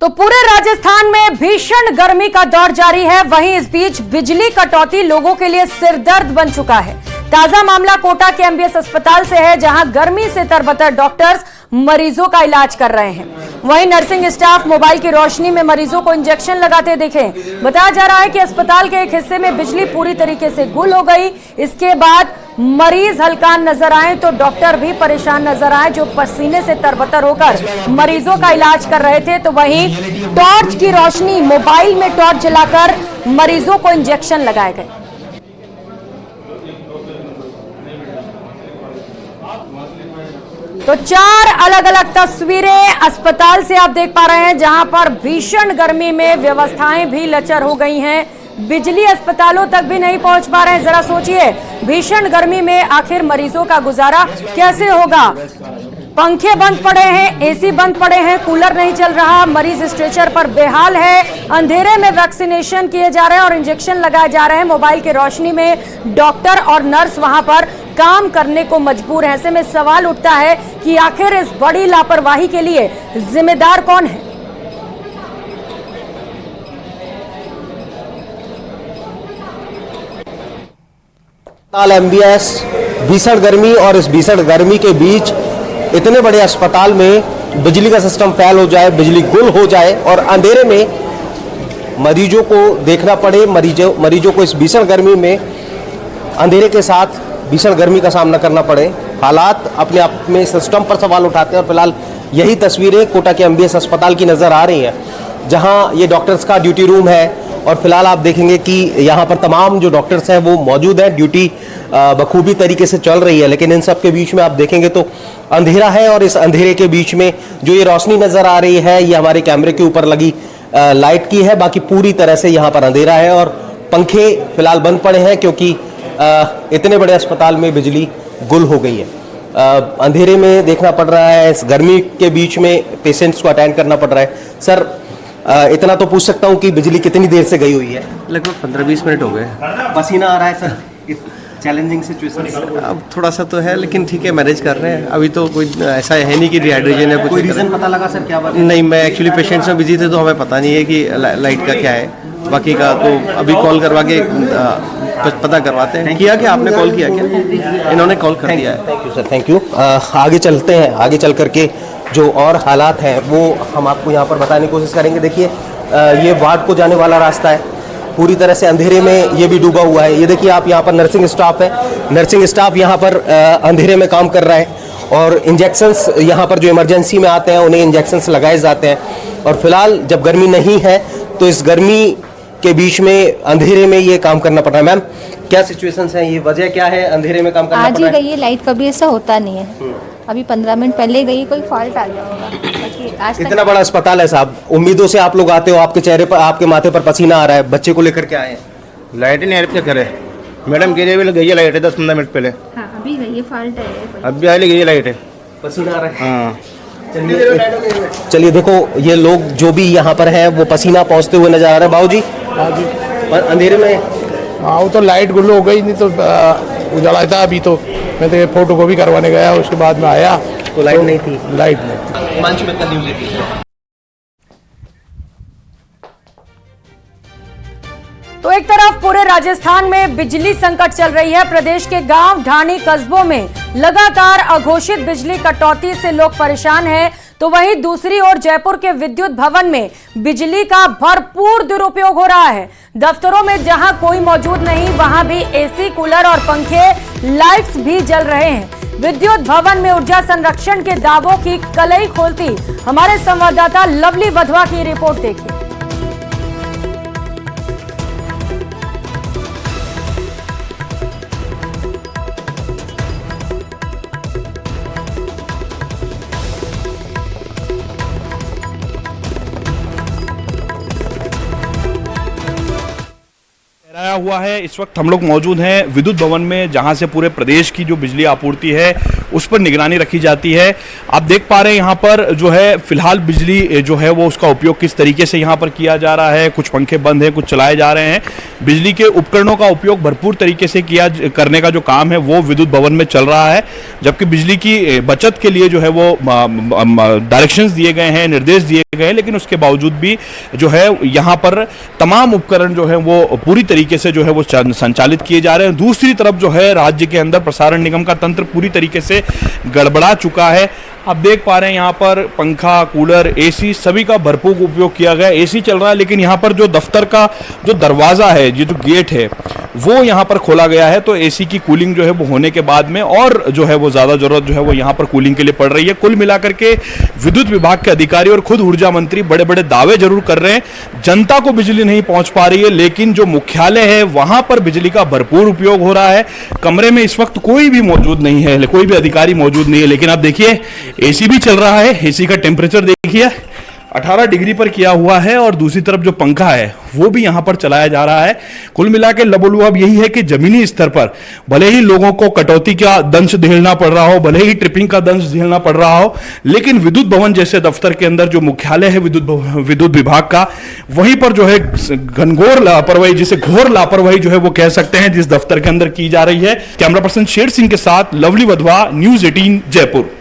तो पूरे राजस्थान में भीषण गर्मी का दौर जारी है। वहीं इस बीच बिजली कटौती लोगों के लिए सिरदर्द बन चुका है। ताजा मामला कोटा के एमबीएस अस्पताल से है, जहां गर्मी से तरबतर डॉक्टर्स मरीजों का इलाज कर रहे हैं। वहीं नर्सिंग स्टाफ मोबाइल की रोशनी में मरीजों को इंजेक्शन लगाते दिखे। बताया जा रहा है कि अस्पताल के एक हिस्से में बिजली पूरी तरीके से गुल हो गई। इसके बाद मरीज हलकान नजर आए तो डॉक्टर भी परेशान नजर आए, जो पसीने से तरबतर होकर मरीजों का इलाज कर रहे थे। तो वहीं टॉर्च की रोशनी, मोबाइल में टॉर्च जलाकर मरीजों को इंजेक्शन लगाए गए। तो 4 अलग अलग तस्वीरें अस्पताल से आप देख पा रहे हैं, जहां पर भीषण गर्मी में व्यवस्थाएं भी लचर हो गई हैं। बिजली अस्पतालों तक भी नहीं पहुंच पा रहे हैं। जरा सोचिए, भीषण गर्मी में आखिर मरीजों का गुजारा कैसे होगा। पंखे बंद पड़े हैं, एसी बंद पड़े हैं, कूलर नहीं चल रहा, मरीज स्ट्रेचर पर बेहाल है। अंधेरे में वैक्सीनेशन किए जा रहे हैं और इंजेक्शन लगाए जा रहे हैं। मोबाइल की रोशनी में डॉक्टर और नर्स वहां पर काम करने को मजबूर है। ऐसे में सवाल उठता है कि आखिर इस बड़ी लापरवाही के लिए जिम्मेदार कौन है। एमबीएस भीषण गर्मी, और इस भीषण गर्मी के बीच इतने बड़े अस्पताल में बिजली का सिस्टम फेल हो जाए, बिजली गुल हो जाए और अंधेरे में मरीजों को देखना पड़े। मरीजों को इस भीषण गर्मी में अंधेरे के साथ भीषण गर्मी का सामना करना पड़े। हालात अपने आप में सिस्टम पर सवाल उठाते हैं और फिलहाल यही तस्वीरें कोटा के एमबीएस अस्पताल की नज़र आ रही हैं, जहां ये डॉक्टर्स का ड्यूटी रूम है। और फिलहाल आप देखेंगे कि यहाँ पर तमाम जो डॉक्टर्स हैं वो मौजूद हैं, ड्यूटी बखूबी तरीके से चल रही है। लेकिन इन सब के बीच में आप देखेंगे तो अंधेरा है, और इस अंधेरे के बीच में जो ये रोशनी नज़र आ रही है, ये हमारे कैमरे के ऊपर लगी लाइट की है। बाकी पूरी तरह से यहाँ पर अंधेरा है और पंखे फिलहाल बंद पड़े हैं, क्योंकि इतने बड़े अस्पताल में बिजली गुल हो गई है। अंधेरे में देखना पड़ रहा है, इस गर्मी के बीच में पेशेंट्स को अटेंड करना पड़ रहा है। सर, इतना तो पूछ सकता हूँ कि बिजली कितनी देर से गई हुई है? लगभग 15-20 मिनट हो गए। पसीना आ रहा है सर, चैलेंजिंग सिचुएशन। अब थोड़ा सा तो है, लेकिन ठीक है, मैनेज कर रहे हैं। अभी तो कोई ऐसा है नहीं कि डिहाइड्रेशन है। कोई रीजन पता लगा सर, क्या बात है? नहीं, मैं एक्चुअली पेशेंट्स में बिजी थे तो हमें पता नहीं है कि लाइट का क्या है। बाकी का तो अभी कॉल करवा के पता करवाते हैं। किया क्या आपने कॉल किया क्या? इन्होंने कॉल कर दिया है। Thank you sir, thank you. आगे चलते हैं, आगे चल करके जो और हालात हैं वो हम आपको यहाँ पर बताने की कोशिश करेंगे। देखिए, ये वार्ड को जाने वाला रास्ता है, पूरी तरह से अंधेरे में ये भी डूबा हुआ है। ये देखिए आप, यहाँ पर नर्सिंग स्टाफ है, नर्सिंग स्टाफ यहाँ पर अंधेरे में काम कर रहा है और इंजेक्शंस यहाँ पर जो इमरजेंसी में आते हैं उन्हें इंजेक्शंस लगाए जाते हैं। और फिलहाल जब गर्मी नहीं है तो इस गर्मी के बीच में अंधेरे में ये काम करना पड़ रहा है। मैम, क्या सिचुएशंस हैं, ये वजह क्या है अंधेरे में काम करना पड़ रहा है? आज ही गई है लाइट, कभी ऐसा होता नहीं है। अभी 15 मिनट पहले गई, कोई फॉल्ट आ गया होगा। आज इतना बड़ा अस्पताल है साहब, उम्मीदों से आप लोग आते हो, आपके चेहरे पर, आपके माथे पर पसीना आ रहा है। बच्चे को लेकर के आए हैं, लाइट नहीं आ रही, क्या करे मैडम? गिरे भी गई है लाइट है 10-15 मिनट पहले। हाँ, अभी गई है, फॉल्ट है। अभी आई गई है लाइट है, पसीना आ रहा है। हाँ। चलिए देखो, ये लोग जो भी यहाँ पर हैं वो पसीना पहुँचते हुए नजर आ रहे हैं। बाबू जी, पर अंधेरे में हाँ, वो तो लाइट गुल हो गई, नहीं तो उजाला था। अभी तो मैं तो फोटो कॉपी करवाने गया, उसके बाद में आया तो लाइट नहीं थी। लाइट नहीं थी। हिमांशु मित्तल, न्यूज़ 18। तो एक तरफ पूरे राजस्थान में बिजली संकट चल रही है। प्रदेश के गांव, ढाणी, कस्बों में लगातार अघोषित बिजली कटौती से लोग परेशान हैं। तो वहीं दूसरी ओर जयपुर के विद्युत भवन में बिजली का भरपूर दुरुपयोग हो रहा है। दफ्तरों में जहां कोई मौजूद नहीं, वहां भी एसी, कूलर और पंखे, लाइट्स भी जल रहे हैं। विद्युत भवन में ऊर्जा संरक्षण के दावों की कलई खोलती हमारे संवाददाता लवली वधवा की रिपोर्ट देखिए। हुआ है। इस वक्त हम लोग मौजूद हैं विद्युत भवन में, जहां से पूरे प्रदेश की जो बिजली आपूर्ति है उस पर निगरानी रखी जाती है। आप देख पा रहे हैं यहाँ पर जो है फिलहाल बिजली जो है वो उसका उपयोग किस तरीके से यहाँ पर किया जा रहा है। कुछ पंखे बंद हैं, कुछ चलाए जा रहे हैं। बिजली के उपकरणों का उपयोग भरपूर तरीके से करने का जो काम है वो विद्युत भवन में चल रहा है, जबकि बिजली की बचत के लिए जो है वो डायरेक्शंस दिए गए हैं, निर्देश दिए गए हैं, लेकिन उसके बावजूद भी जो है यहाँ पर तमाम उपकरण जो है वो पूरी तरीके से जो है वो संचालित किए जा रहे हैं। दूसरी तरफ जो है राज्य के अंदर प्रसारण निगम का तंत्र पूरी तरीके से गड़बड़ा चुका है। आप देख पा रहे हैं यहाँ पर पंखा, कूलर, एसी सभी का भरपूर उपयोग किया गया। एसी चल रहा है, लेकिन यहाँ पर जो दफ्तर का जो दरवाजा है, ये जो गेट है वो यहाँ पर खोला गया है, तो एसी की कूलिंग जो है वो होने के बाद में और जो है वो ज़्यादा ज़रूरत जो है वो यहाँ पर कूलिंग के लिए पड़ रही है। कुल मिलाकर के विद्युत विभाग के अधिकारी और खुद ऊर्जा मंत्री बड़े बड़े दावे जरूर कर रहे हैं, जनता को बिजली नहीं पहुँच पा रही है, लेकिन जो मुख्यालय है वहाँ पर बिजली का भरपूर उपयोग हो रहा है। कमरे में इस वक्त कोई भी मौजूद नहीं है, कोई भी अधिकारी मौजूद नहीं है, लेकिन आप देखिए एसी भी चल रहा है। एसी का टेम्परेचर देखिए 18 डिग्री पर किया हुआ है और दूसरी तरफ जो पंखा है वो भी यहां पर चलाया जा रहा है। कुल मिला के लबोलुआब यही है कि जमीनी स्तर पर भले ही लोगों को कटौती का दंश झेलना पड़ रहा हो, भले ही ट्रिपिंग का दंश झेलना पड़ रहा हो, लेकिन विद्युत भवन जैसे दफ्तर के अंदर जो मुख्यालय है विद्युत विभाग का, वहीं पर जो है घनघोर लापरवाही, जिसे घोर लापरवाही जो है वो कह सकते हैं, जिस दफ्तर के अंदर की जा रही है। कैमरा पर्सन शेर सिंह के साथ लवली वधवा, न्यूज 18 जयपुर।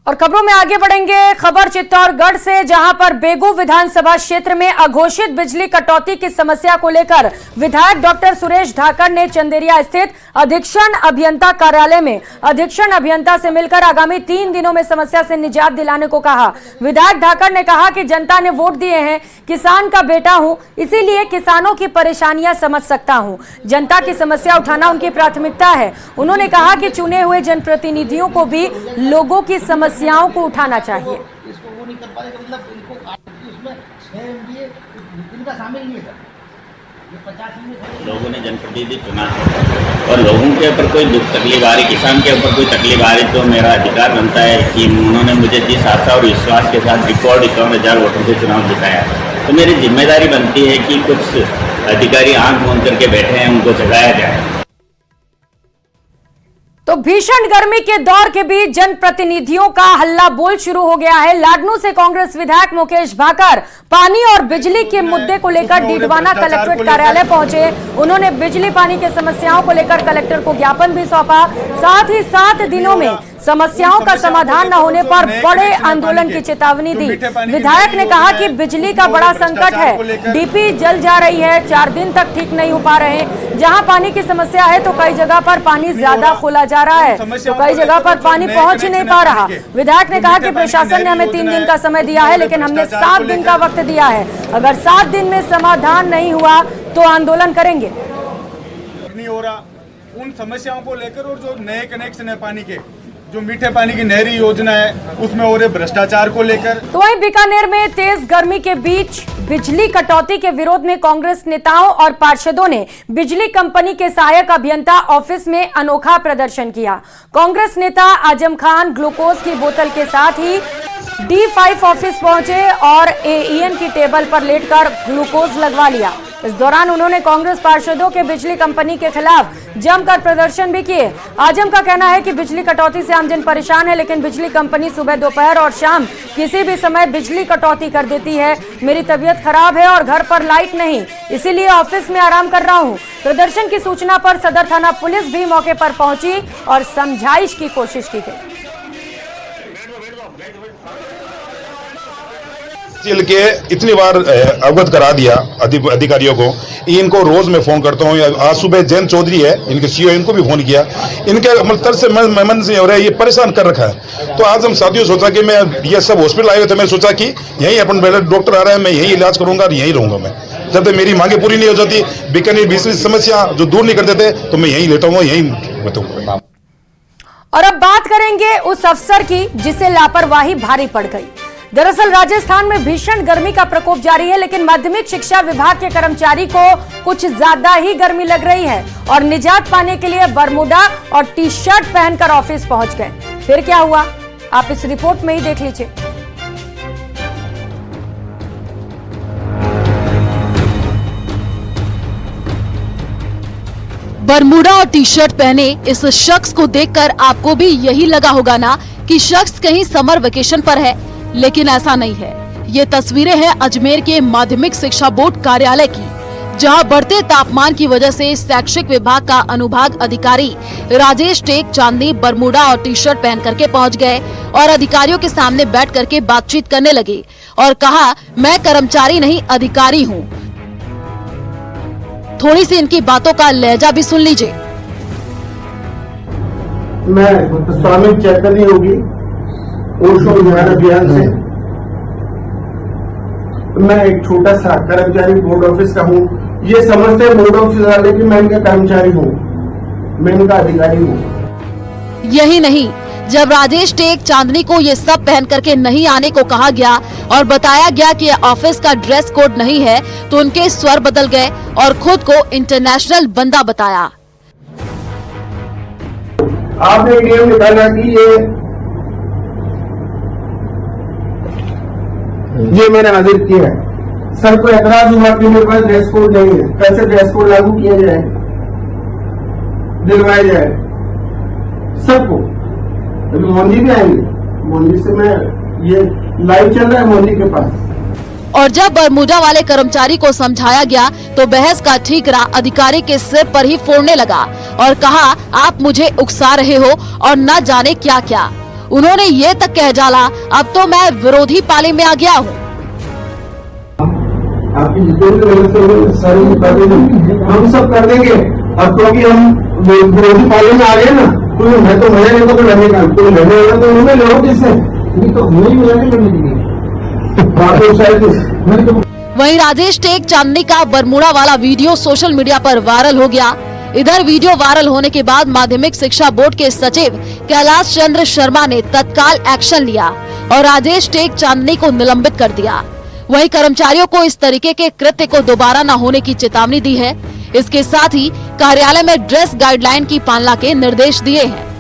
और खबरों में आगे बढ़ेंगे। खबर चित्तौड़गढ़ से, जहां पर बेगू विधानसभा क्षेत्र में अघोषित बिजली कटौती की समस्या को लेकर विधायक डॉक्टर सुरेश धाकड़ ने चंदेरिया स्थित अधीक्षण अभियंता कार्यालय में अधीक्षण अभियंता से मिलकर आगामी 3 दिनों में समस्या से निजात दिलाने को कहा। विधायक धाकड़ ने कहा कि जनता ने वोट दिए हैं, किसान का बेटा हूं, इसीलिए किसानों की परेशानियां समझ सकता हूं। जनता की समस्या उठाना उनकी प्राथमिकता है। उन्होंने कहा कि चुने हुए जनप्रतिनिधियों को भी लोगों की समस्याओं को उठाना चाहिए। लोगों ने जनप्रतिनिधि चुना और लोगों के ऊपर कोई दुख तकलीफ आ रही, किसान के ऊपर कोई तकलीफ आ रही, तो मेरा अधिकार बनता है कि उन्होंने मुझे जिस आशा और विश्वास के साथ रिकॉर्ड 51,000 वोटों से चुनाव जिताया, तो मेरी जिम्मेदारी बनती है कि कुछ अधिकारी आंख मूंद करके बैठे हैं, उनको जगाया जाए। तो भीषण गर्मी के दौर के बीच जनप्रतिनिधियों का हल्ला बोल शुरू हो गया है। लाडनू से कांग्रेस विधायक मुकेश भाकर पानी और बिजली के मुद्दे को लेकर डीडवाना कलेक्ट्रेट कार्यालय पहुंचे। उन्होंने बिजली पानी की समस्याओं को लेकर कलेक्टर को ज्ञापन भी सौंपा। साथ ही 7 दिनों में समस्याओं का समाधान न होने पर बड़े आंदोलन की चेतावनी दी। विधायक ने कहा कि बिजली का बड़ा संकट है, डीपी जल जा रही है, 4 दिन तक ठीक नहीं हो पा रहे हैं। जहां पानी की समस्या है तो कई जगह पर पानी ज्यादा खोला जा रहा है, तो कई जगह पर पानी पहुंच ही नहीं पा रहा। विधायक ने कहा कि प्रशासन ने हमें 3 दिन का समय दिया है, लेकिन हमने 7 दिन का वक्त दिया है। अगर 7 दिन में समाधान नहीं हुआ तो आंदोलन करेंगे। नहीं हो रहा उन समस्याओं को लेकर, और जो नए कनेक्शन है पानी के, जो मीठे पानी की नहरी योजना है उसमें हो रहे भ्रष्टाचार को लेकर। तो वहीं बीकानेर में तेज गर्मी के बीच बिजली कटौती के विरोध में कांग्रेस नेताओं और पार्षदों ने बिजली कंपनी के सहायक अभियंता ऑफिस में अनोखा प्रदर्शन किया। कांग्रेस नेता आजम खान ग्लूकोज की बोतल के साथ ही D5 ऑफिस पहुंचे और AEN की टेबल पर लेटकर ग्लूकोज लगवा लिया। इस दौरान उन्होंने कांग्रेस पार्षदों के बिजली कंपनी के खिलाफ जमकर प्रदर्शन भी किए। आजम का कहना है कि बिजली कटौती से आमजन परेशान है, लेकिन बिजली कंपनी सुबह, दोपहर और शाम किसी भी समय बिजली कटौती कर देती है। मेरी तबीयत खराब है और घर पर लाइट नहीं, इसीलिए ऑफिस में आराम कर रहा हूं। प्रदर्शन की सूचना पर सदर थाना पुलिस भी मौके पर पहुंची और समझाइश की कोशिश की गई। के इतनी बार अवगत करा दिया अधिकारियों को। इनको रोज मैं फोन करता हूँ। आज सुबह जैन चौधरी है इनके CEO, इनको भी फोन किया। इनके मतलब से मन से हो रहा है, ये परेशान कर रखा है। तो आज हम साथियों सोचा कि मैं ये सब हॉस्पिटल आए हुए थे, मैं सोचा कि यहीं अपन डॉक्टर आ रहा है, मैं यहीं इलाज करूंगा और यहीं रहूंगा। मैं जब तक मेरी मांगे पूरी नहीं हो जाती, बीकानेर बिजली समस्या जो दूर नहीं कर देते, तो मैं यहीं लेता हूँ, यहीं बताऊंगा। और अब बात करेंगे उस अफसर की जिसे लापरवाही भारी पड़ गई। दरअसल राजस्थान में भीषण गर्मी का प्रकोप जारी है, लेकिन माध्यमिक शिक्षा विभाग के कर्मचारी को कुछ ज्यादा ही गर्मी लग रही है और निजात पाने के लिए बरमूडा और टी-शर्ट पहनकर ऑफिस पहुंच गए। फिर क्या हुआ, आप इस रिपोर्ट में ही देख लीजिए। बरमूडा और टी शर्ट पहने इस शख्स को देखकर आपको भी यही लगा होगा ना कि शख्स कहीं समर वेकेशन पर है, लेकिन ऐसा नहीं है। ये तस्वीरें हैं अजमेर के माध्यमिक शिक्षा बोर्ड कार्यालय की, जहां बढ़ते तापमान की वजह से शैक्षिक विभाग का अनुभाग अधिकारी राजेश टेक चांदनी बरमूडा और टी शर्ट पहन करके पहुंच गए और अधिकारियों के सामने बैठ करके बातचीत करने लगे और कहा, मैं कर्मचारी नहीं अधिकारी हूं। थोड़ी सी इनकी बातों का लहजा भी सुन लीजिए। मैं स्वामी चैतन्य योगी ओशो ज्ञान अभियान से, मैं एक छोटा सा कर्मचारी बोर्ड ऑफिस का हूँ। ये समझते हैं बोर्ड ऑफिस वाले कि मैं इनका कर्मचारी हूँ, मैं इनका अधिकारी हूँ। यही नहीं, जब राजेश टेक चांदनी को ये सब पहन करके नहीं आने को कहा गया और बताया गया कि ये ऑफिस का ड्रेस कोड नहीं है, तो उनके स्वर बदल गए और खुद को इंटरनेशनल बंदा बताया। आपने नियम निकाला कि ये मैंने हाजिर किया है। सर को एतराज हुआ कि मेरे पास ड्रेस कोड नहीं है, कैसे ड्रेस कोड लागू किया जाए, दिलवाया जाए सबको। अभी मोदी भी आएंगे, मोदी से मैं ये लाइव चल रहा है मोदी के पास। और जब बरमूडा वाले कर्मचारी को समझाया गया तो बहस का ठीकरा अधिकारी के सिर पर ही फोड़ने लगा और कहा, आप मुझे उकसा रहे हो और न जाने क्या क्या। उन्होंने ये तक कह डाला, अब तो मैं विरोधी पाले में आ गया हूँ। आपकी जितने भी सारी हम सब कर देंगे, और क्योंकि हम विरोधी पाले में आ गए ना, तो मैं तो मजा नहीं, तो लड़ने का तो लड़ने वाला तो उन्होंने लड़ो किससे, नहीं तो नहीं मिला के लड़ने के लिए। वहीं राजेश टेक चांदनी का बरमूडा वाला वीडियो सोशल मीडिया पर वायरल हो गया। इधर वीडियो वायरल होने के बाद माध्यमिक शिक्षा बोर्ड के सचिव कैलाश चंद्र शर्मा ने तत्काल एक्शन लिया और राजेश टेक चांदनी को निलंबित कर दिया। वहीं कर्मचारियों को इस तरीके के कृत्य को दोबारा न होने की चेतावनी दी है। इसके साथ ही कार्यालय में ड्रेस गाइडलाइन की पालना के निर्देश दिए हैं।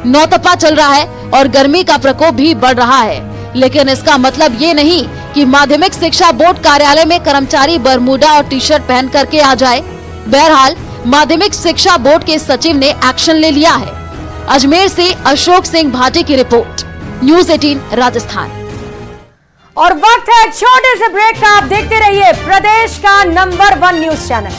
नौतपा चल रहा है और गर्मी का प्रकोप भी बढ़ रहा है, लेकिन इसका मतलब ये नहीं कि माध्यमिक शिक्षा बोर्ड कार्यालय में कर्मचारी बरमूडा और टी शर्ट पहन करके आ जाए। बहरहाल माध्यमिक शिक्षा बोर्ड के सचिव ने एक्शन ले लिया है। अजमेर से अशोक सिंह भाटी की रिपोर्ट, न्यूज़ 18 राजस्थान। और वक्त है छोटे से ब्रेक का। आप देखते रहिए प्रदेश का नंबर 1 न्यूज चैनल।